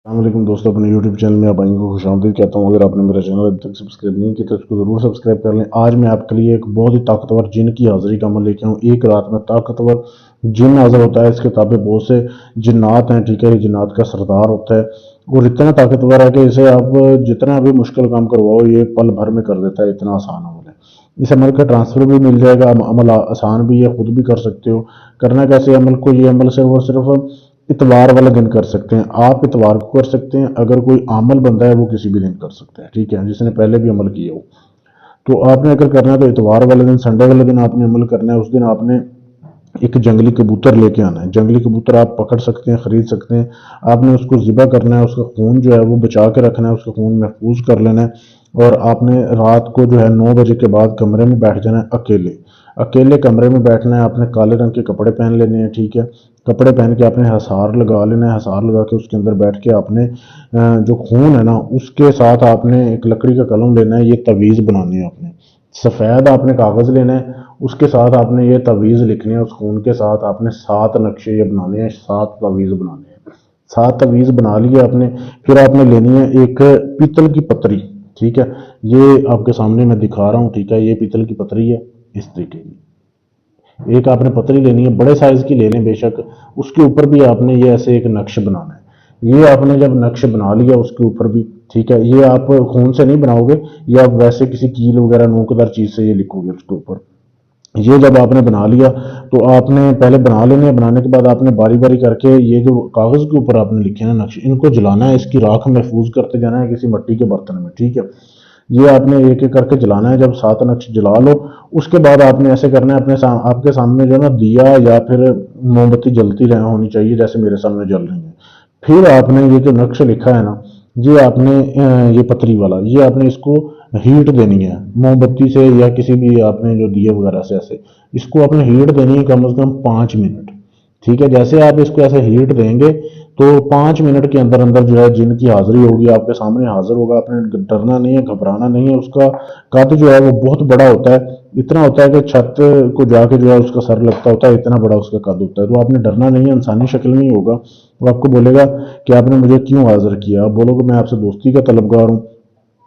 अस्सलामुअलैकुम दोस्तों, अपने यूट्यूब चैनल में आप आएंगे को खुशामदीद कहता हूँ। अगर आपने मेरा चैनल अभी तक सब्सक्राइब नहीं किया तो इसको ज़रूर सब्सक्राइब कर लें। आज मैं आपके लिए एक बहुत ही ताकतवर जिन की हाज़िरी का अमल लेके आऊँ। एक रात में ताकतवर जिन हाज़िर होता है। इसके ताबे बहुत से जिन्नात हैं, ठीक है। ये जिन्नात का सरदार होता है और इतना ताकतवर है कि इसे आप जितना भी मुश्किल काम करवाओ ये पल भर में कर देता है। इतना आसान अमल है। इस अमल का ट्रांसफ़र भी मिल जाएगा। अमल आसान भी है, खुद भी कर सकते हो। करना कैसे अमल को, ये अमल सिर्फ और सिर्फ इतवार वाले दिन कर सकते हैं। आप इतवार को कर सकते हैं। अगर कोई आमल बंदा है वो किसी भी दिन कर सकता है, ठीक है, जिसने पहले भी अमल किया हो। तो आपने अगर करना है तो इतवार वाले दिन, संडे वाले दिन आपने अमल करना है। उस दिन आपने एक जंगली कबूतर लेके आना है। जंगली कबूतर आप पकड़ सकते हैं, खरीद सकते हैं। आपने उसको ज़िबा करना है, उसका खून जो है वो बचा के रखना है, उसका खून महफूज कर लेना है। और आपने रात को जो है 9 बजे के बाद कमरे में बैठ जाना है अकेले। अकेले कमरे में बैठना है। आपने काले रंग के कपड़े पहन लेने हैं, ठीक है। कपड़े पहन के आपने हसार लगा लेना है। हसार लगा के उसके अंदर बैठ के आपने जो खून है ना उसके साथ आपने एक लकड़ी का कलम लेना है। ये तवीज़ बनानी है आपने। सफ़ेद आपने कागज़ लेना है, उसके साथ आपने ये तवीज़ लिखनी है। उस खून के साथ आपने 7 नक्शे ये बनाने हैं, 7 तवीज़ बनाने हैं। 7 तवीज़ बना लिए आपने। फिर आपने लेनी है एक पीतल की पतरी, ठीक है। ये आपके सामने मैं दिखा रहा हूँ, ठीक है। ये पीतल की पतरी है, इस तरीके की एक आपने पतरी लेनी है, बड़े साइज़ की ले लें बेशक। उसके ऊपर भी आपने ये ऐसे एक नक्श बनाना है। ये आपने जब नक्श बना लिया उसके ऊपर भी, ठीक है, ये आप खून से नहीं बनाओगे, ये आप वैसे किसी कील वगैरह नोकदार चीज़ से ये लिखोगे उसके ऊपर। ये जब आपने बना लिया तो आपने पहले बना लेने हैं। बनाने के बाद आपने बारी बारी करके ये जो कागज़ के ऊपर आपने लिखे हैं ना नक्शे, इनको जलाना है। इसकी राख महफूज करते जाना है किसी मिट्टी के बर्तन में, ठीक है। ये आपने एक एक करके जलाना है। जब 7 नक्श जला लो उसके बाद आपने ऐसे करना है, आपके सामने जो है ना दिया या फिर मोमबत्ती जलती रह होनी चाहिए, जैसे मेरे सामने जल रही है। फिर आपने ये जो नक्श लिखा है ना, ये आपने ये पतरी वाला, ये आपने इसको हीट देनी है मोमबत्ती से या किसी भी आपने जो दिए वगैरह से। ऐसे इसको आपने हीट देनी है कम से कम 5 मिनट, ठीक है। जैसे आप इसको ऐसे हीट देंगे तो 5 मिनट के अंदर अंदर जो है जिन की हाजिरी होगी, आपके सामने हाजिर होगा। आपने डरना नहीं है, घबराना नहीं है। उसका कद जो है वो बहुत बड़ा होता है। इतना होता है कि छत को जाके जो है उसका सर लगता होता है, इतना बड़ा उसका कद होता है। तो आपने डरना नहीं है, इंसानी शक्ल में ही होगा। वो आपको बोलेगा कि आपने मुझे क्यों हाजिर किया। आप बोलोगे मैं आपसे दोस्ती का तलबगार हूँ।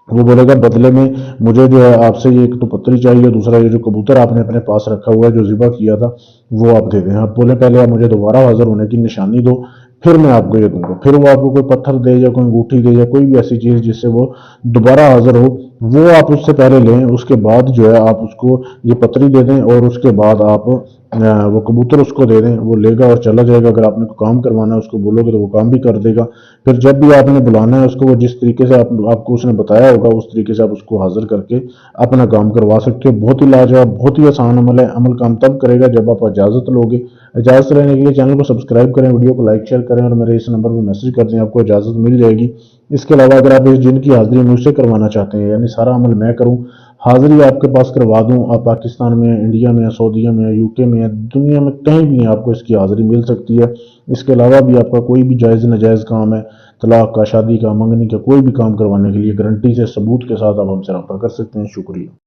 वो बोलेगा बदले में मुझे जो है आपसे ये एक तो पत्री चाहिए, दूसरा ये जो कबूतर आपने अपने पास रखा हुआ है जो ज़िबा किया था वो आप दे दें। आप बोले पहले आप मुझे दोबारा हाजिर होने की निशानी दो, फिर मैं आपको ये दूंगा। फिर वो आपको कोई पत्थर दे या कोई अंगूठी दे या कोई भी ऐसी चीज़ जिससे वो दोबारा हाजिर हो, वो आप उससे पहले लें। उसके बाद जो है आप उसको ये पत्री दे दें और उसके बाद आप वो कबूतर उसको दे दें। वो लेगा और चला जाएगा। अगर आपने कोई काम करवाना है उसको बोलोगे तो वो काम भी कर देगा। फिर जब भी आपने बुलाना है उसको, वो जिस तरीके से आपको उसने बताया होगा उस तरीके से आप उसको हाजिर करके अपना काम करवा सकते हो। बहुत ही लाजवाब, बहुत ही आसान अमल है। अमल काम तब करेगा जब आप इजाज़त लोगे। इजाज़त लेने के लिए चैनल को सब्सक्राइब करें, वीडियो को लाइक शेयर करें और मेरे इस नंबर पर मैसेज कर दें, आपको इजाज़त मिल जाएगी। इसके अलावा अगर आप इस जिन की हाजिरी मुझसे करवाना चाहते हैं, यानी सारा अमल मैं करूँ, हाजिरी आपके पास करवा दूँ, आप पाकिस्तान में, इंडिया में, सऊदीया में, यूके में, दुनिया में कहीं भी आपको इसकी हाजिरी मिल सकती है। इसके अलावा भी आपका कोई भी जायज़ नाजायज़ काम है, तलाक का, शादी का, मंगनी का, कोई भी काम करवाने के लिए गारंटी से सबूत के साथ आप हमसे रब्ता कर सकते हैं। शुक्रिया।